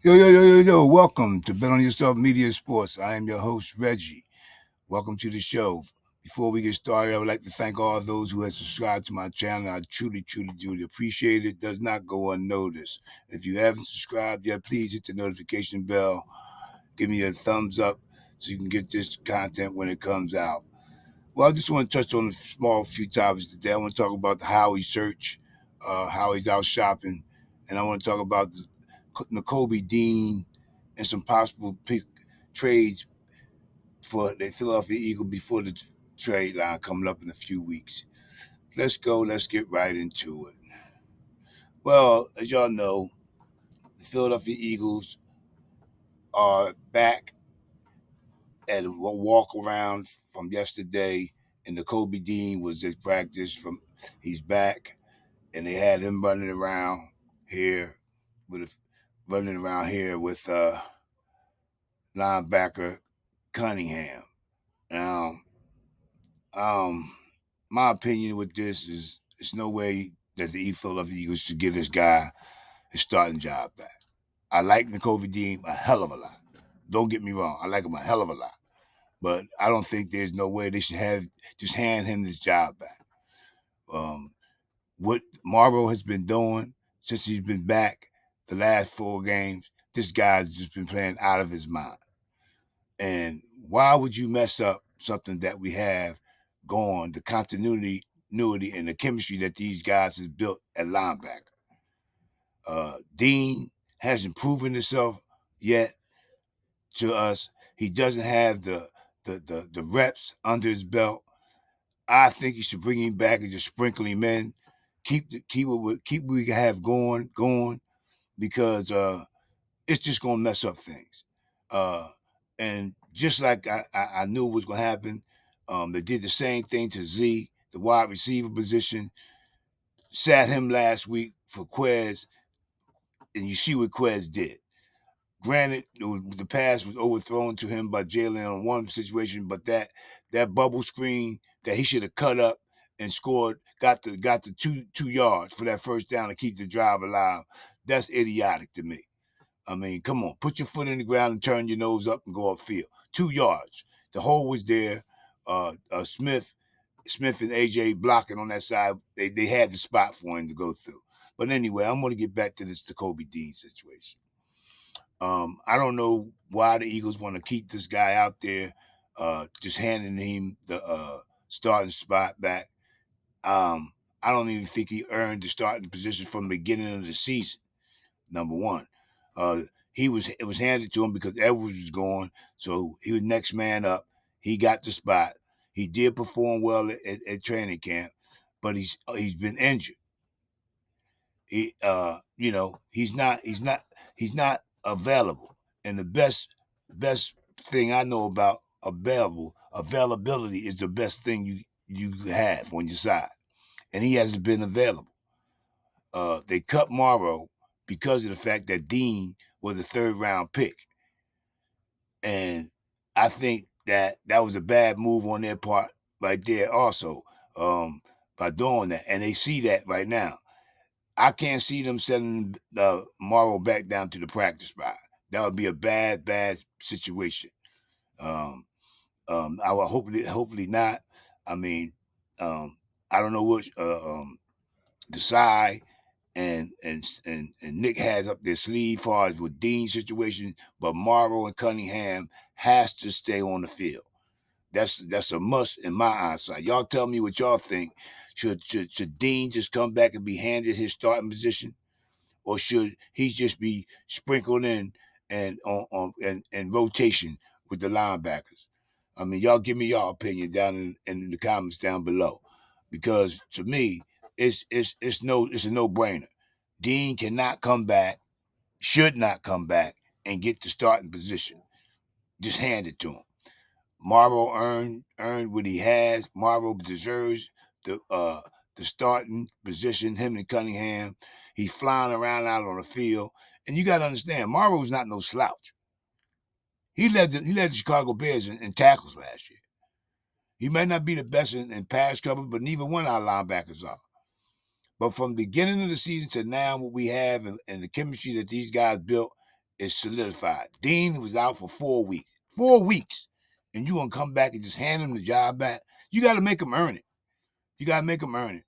Yo. Welcome to Bet on Yourself Media Sports. I am your host, Reggie. Welcome to the show. Before we get started, I would like to thank all those who have subscribed to my channel. I truly do appreciate it. It does not go unnoticed. If you haven't subscribed yet, please hit the notification bell. Give me a thumbs up so you can get this content when it comes out. Well, I just want to touch on a small few topics today. I want to talk about the Howie search. Howie's out shopping. And I want to talk about the Kobe Dean and some possible trades for the Philadelphia Eagles before the trade line coming up in a few weeks. Let's go. Let's get right into it. Well, as y'all know, the Philadelphia Eagles are back at a walk around from yesterday, and the Kobe Dean was at practice from. He's back, and they had him here with running around here with linebacker Cunningham. Now, um, my opinion with this is there's no way that the Philadelphia Eagles should give this guy his starting job back. I like N'Kobe Dean a hell of a lot. Don't get me wrong, I like him a hell of a lot. But I don't think there's no way they should have just hand him this job back. What Marvel has been doing since he's been back the last 4 games, this guy's just been playing out of his mind. And why would you mess up something that we have going, the continuity and the chemistry that these guys has built at linebacker? Dean hasn't proven himself yet to us. He doesn't have the reps under his belt. I think you should bring him back and just sprinkle him in. Keep what we have going because it's just gonna mess up things. Uh, and just like I knew was gonna happen, they did the same thing to Z, the wide receiver position. Sat him last week for Quez, and you see what Quez did. Granted, the pass was overthrown to him by Jalen on one situation, but that bubble screen that he should have cut up and scored, got the 2 yards for that first down to keep the drive alive. That's idiotic to me. I mean, come on, put your foot in the ground and turn your nose up and go upfield. 2 yards. The hole was there. Smith and AJ blocking on that side. They had the spot for him to go through. But anyway, I'm going to get back to this Kobe Dean situation. I don't know why the Eagles want to keep this guy out there, just handing him the starting spot back. I don't even think he earned the starting position from the beginning of the season. Number one, uh, it was handed to him because Edwards was gone, so he was next man up. He got the spot. He did perform well at training camp, but he's been injured. He's not available. And the best thing I know about availability is the best thing you have on your side, and he hasn't been available. They cut Morrow because of the fact that Dean was a third-round pick, and I think that was a bad move on their part right there. Also, by doing that, and they see that right now. I can't see them sending Morrow back down to the practice spot. That would be a bad situation. Um, I will hopefully not. I mean, I don't know what Desai and Nick has up their sleeve, far as with Dean's situation, but Morrow and Cunningham has to stay on the field. That's a must in my eyesight. Y'all tell me what y'all think. Should Dean just come back and be handed his starting position, or should he just be sprinkled in and on rotation with the linebackers? I mean, y'all give me y'all opinion down in the comments down below, because to me, it's a no brainer. Dean cannot come back, should not come back, and get the starting position. Just hand it to him. Morrow earned what he has. Morrow deserves the starting position. Him and Cunningham, he's flying around out on the field, and you got to understand, Morrow's not no slouch. He led the Chicago Bears in tackles last year. He may not be the best in pass cover, but neither one of our linebackers are. But from the beginning of the season to now, what we have and the chemistry that these guys built, is solidified. Dean was out for 4 weeks. 4 weeks. And you gonna come back and just hand him the job back? You gotta make him earn it. You gotta make him earn it.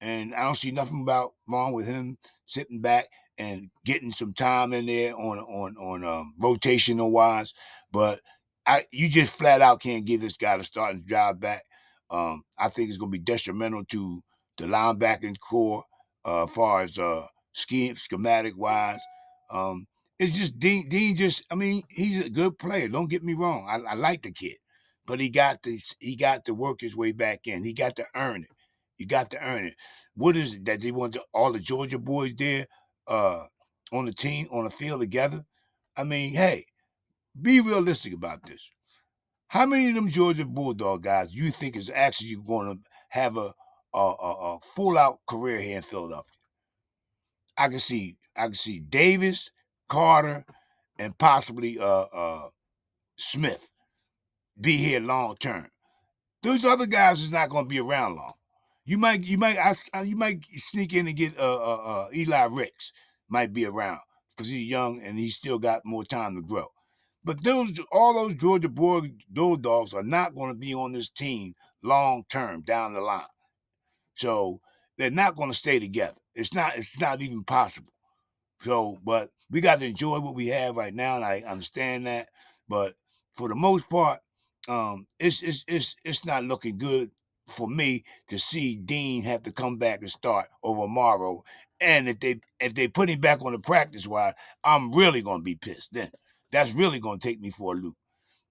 And I don't see nothing about wrong with him sitting back and getting some time in there on rotational wise. But you just flat out can't give this guy the starting job back. I think it's gonna be detrimental to the linebacking core as far as schematic wise. It's just Dean just, I mean, he's a good player. Don't get me wrong. I like the kid. But he got to work his way back in. He got to earn it. You got to earn it. What is it that they want all the Georgia boys there on the team, on the field together? I mean, hey, be realistic about this. How many of them Georgia Bulldog guys you think is actually going to have a full out career here in Philadelphia? I can see Davis, Carter, and possibly Smith be here long term. Those other guys is not going to be around long. You might sneak in and get Eli Ricks might be around because he's young and he's still got more time to grow. But all those Georgia Bulldogs are not going to be on this team long term down the line. So they're not going to stay together. It's not even possible. So, but we got to enjoy what we have right now, and I understand that. But for the most part, it's not looking good for me to see Dean have to come back and start over Morrow. And if they put him back on the practice squad, I'm really gonna be pissed. Then that's really gonna take me for a loop.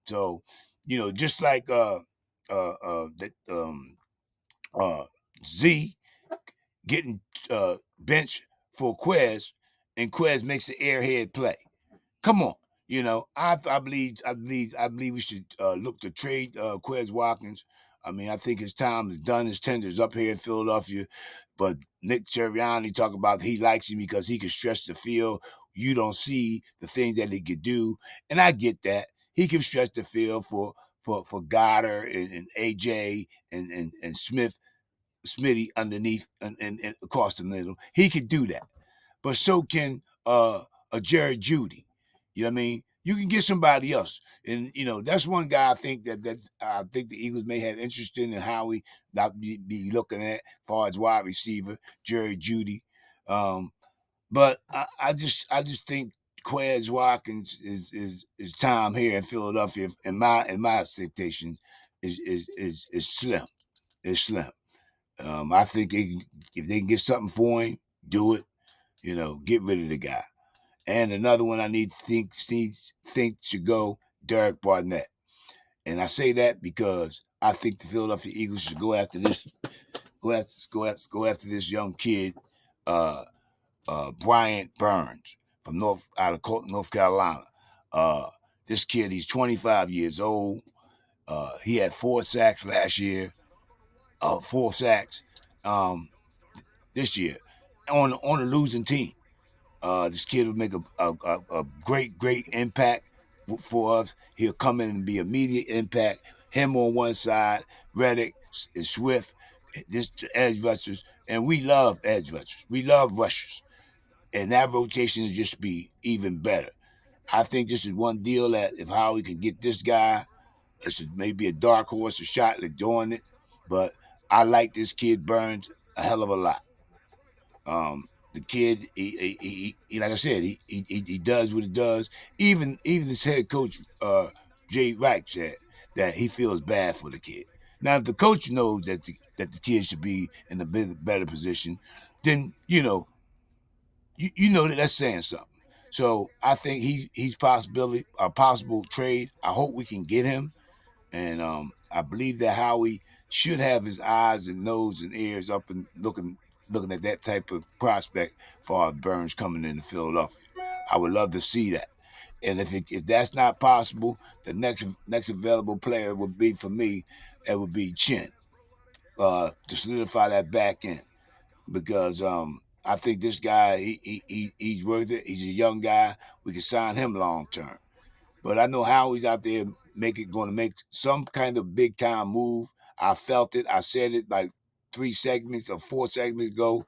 So, just like Z getting benched for Quez, and Quez makes the airhead play. Come on, I believe we should look to trade Quez Watkins. I mean, I think his time is done. His tender is up here in Philadelphia. But Nick Sirianni talk about he likes him because he can stretch the field. You don't see the things that he could do, and I get that. He can stretch the field for Goddard and AJ and Smith, Smitty underneath and across the middle. He could do that, but so can a Jared Judy. You know what I mean? You can get somebody else, and that's one guy I think that I think the Eagles may have interest in, and Howie not be looking at as far as wide receiver Jared Judy. But I just think Quez Watkins is time here in Philadelphia, in my expectations is slim. It's slim. I think if they can get something for him, do it. Get rid of the guy. And another one I need to think should go, Derek Barnett. And I say that because I think the Philadelphia Eagles should go after this young kid, Bryant Burns from out of North Carolina. This kid, he's 25 years old. He had 4 sacks last year. 4 sacks this year on a losing team. This kid will make a great impact for us. He'll come in and be immediate impact. Him on one side, Reddick is Swift, this edge rushers, and we love edge rushers. We love rushers, and that rotation will just be even better. I think this is one deal that if Howie can get this guy, this is maybe a dark horse, a shot at doing it. But I like this kid Burns a hell of a lot. The kid, he like I said, he does what he does. Even his head coach, Jay Wright, said that he feels bad for the kid. Now, if the coach knows that the kid should be in a better position, then you know that that's saying something. So I think he's a possible trade. I hope we can get him, and I believe that Howie should have his eyes and nose and ears up and looking at that type of prospect for Burns coming into Philadelphia. I would love to see that. And if that's not possible, the next available player would be for me. It would be Chin to solidify that back end because I think this guy he's worth it. He's a young guy. We can sign him long term. But I know Howie's out there going to make some kind of big time move. I felt it. I said it like 3 segments or 4 segments ago.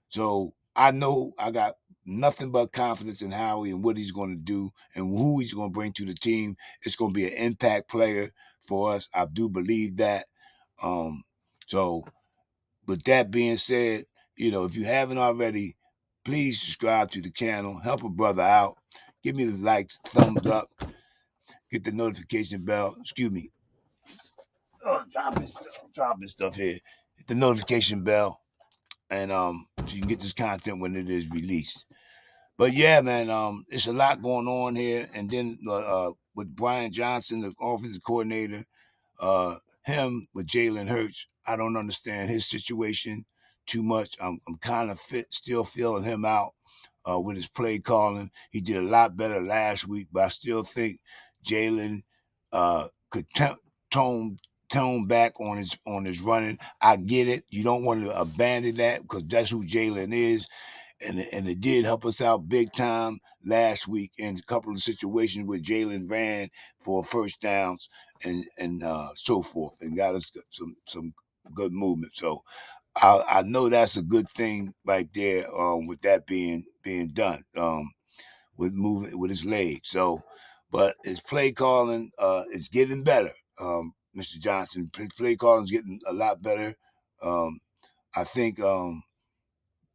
So I know I got nothing but confidence in Howie and what he's going to do and who he's going to bring to the team. It's going to be an impact player for us. I do believe that. So with that being said, if you haven't already, please subscribe to the channel. Help a brother out. Give me the likes, thumbs up, get the notification bell. Excuse me. Dropping stuff here. Hit the notification bell, and so you can get this content when it is released. But yeah, man, it's a lot going on here. And then with Brian Johnson, the offensive coordinator, uh, him with Jalen Hurts, I don't understand his situation too much. I'm kind of still feeling him out with his play calling. He did a lot better last week, but I still think Jalen could tone back on his running. I get it. You don't want to abandon that because that's who Jalen is. And it did help us out big time last week in a couple of situations where Jalen ran for first downs and so forth and got us some good movement. So I know that's a good thing right there with that being done with moving with his leg. So, but his play calling is getting better. Mr. Johnson, his play calling is getting a lot better. I think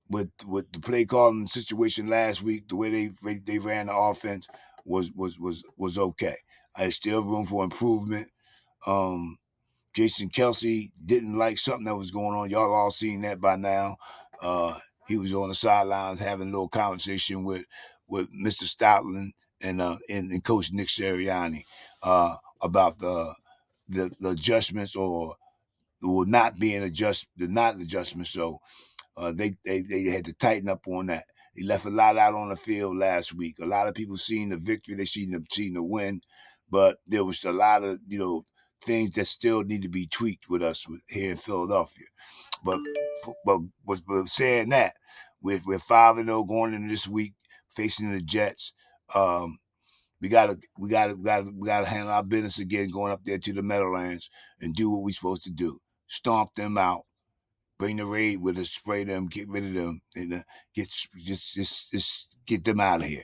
with the play calling situation last week, the way they ran the offense was okay. There's still room for improvement. Jason Kelsey didn't like something that was going on. Y'all all seen that by now. He was on the sidelines having a little conversation with Mr. Stoutland and Coach Nick Sirianni about the adjustments or not being adjustments. So they had to tighten up on that. They left a lot out on the field last week. A lot of people seen the victory, they seen the win, but there was a lot of things that still need to be tweaked with us here in Philadelphia. But saying that, we're 5-0 going into this week facing the Jets. We gotta handle our business again, going up there to the Meadowlands and do what we're supposed to do. Stomp them out. Bring the raid with us, spray them, get rid of them, and just get them out of here.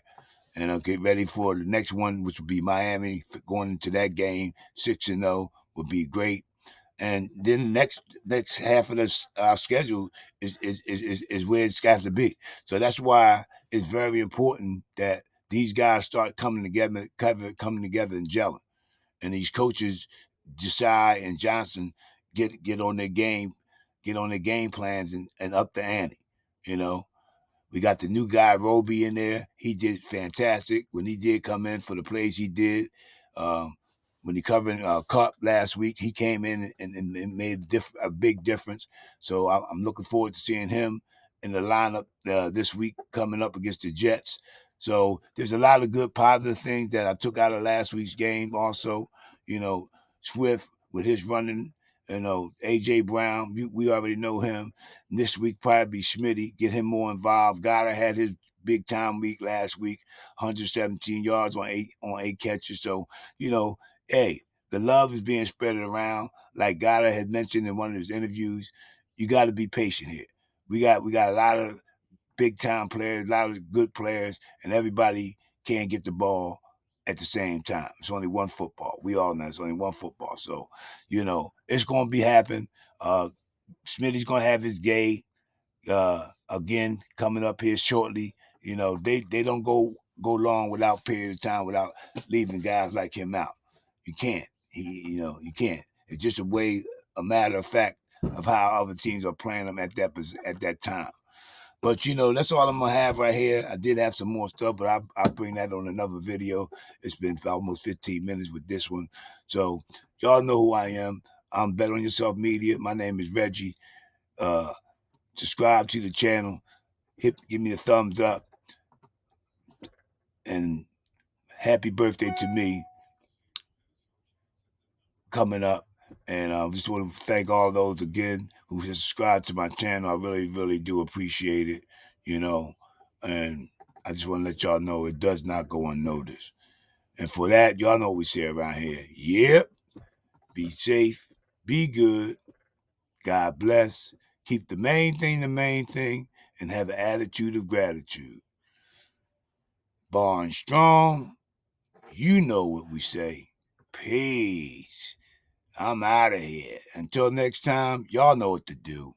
And I'll get ready for the next one, which will be Miami. Going into that game, 6-0 would be great. And then the next half of this schedule is where it's got to be. So that's why it's very important that these guys start coming together and gelling. And these coaches, Desai and Johnson, get on their game, plans and up the ante. We got the new guy, Roby, in there. He did fantastic when he did come in for the plays he did. When he covered Cup last week, he came in and made a big difference. So I'm looking forward to seeing him in the lineup this week coming up against the Jets. So there's a lot of good positive things that I took out of last week's game also. Swift with his running, A.J. Brown, we already know him. This week probably be Smitty, get him more involved. Goddard had his big time week last week, 117 yards on eight catches. So, hey, the love is being spread around. Like Goddard had mentioned in one of his interviews, you got to be patient here. We got a lot of big time players, a lot of good players, and everybody can't get the ball at the same time. It's only one football. We all know it's only one football. So, it's going to be happening. Smitty's going to have his day again coming up here shortly. They don't go long without period of time without leaving guys like him out. You can't. You can't. It's just a matter of fact of how other teams are playing them at that time. But that's all I'm gonna have right here. I did have some more stuff, but I'll bring that on another video. It's been almost 15 minutes with this one, so y'all know who I am. I'm Bet on Yourself Media. My name is Reggie. Subscribe to the channel. Give me a thumbs up, and happy birthday to me coming up. And I just want to thank all those again who subscribed to my channel. I really, really do appreciate it. And I just want to let y'all know it does not go unnoticed. And for that, y'all know what we say around here. Yep. Be safe. Be good. God bless. Keep the main thing, and have an attitude of gratitude. Born strong, you know what we say. Peace. I'm out of here. Until next time, y'all know what to do.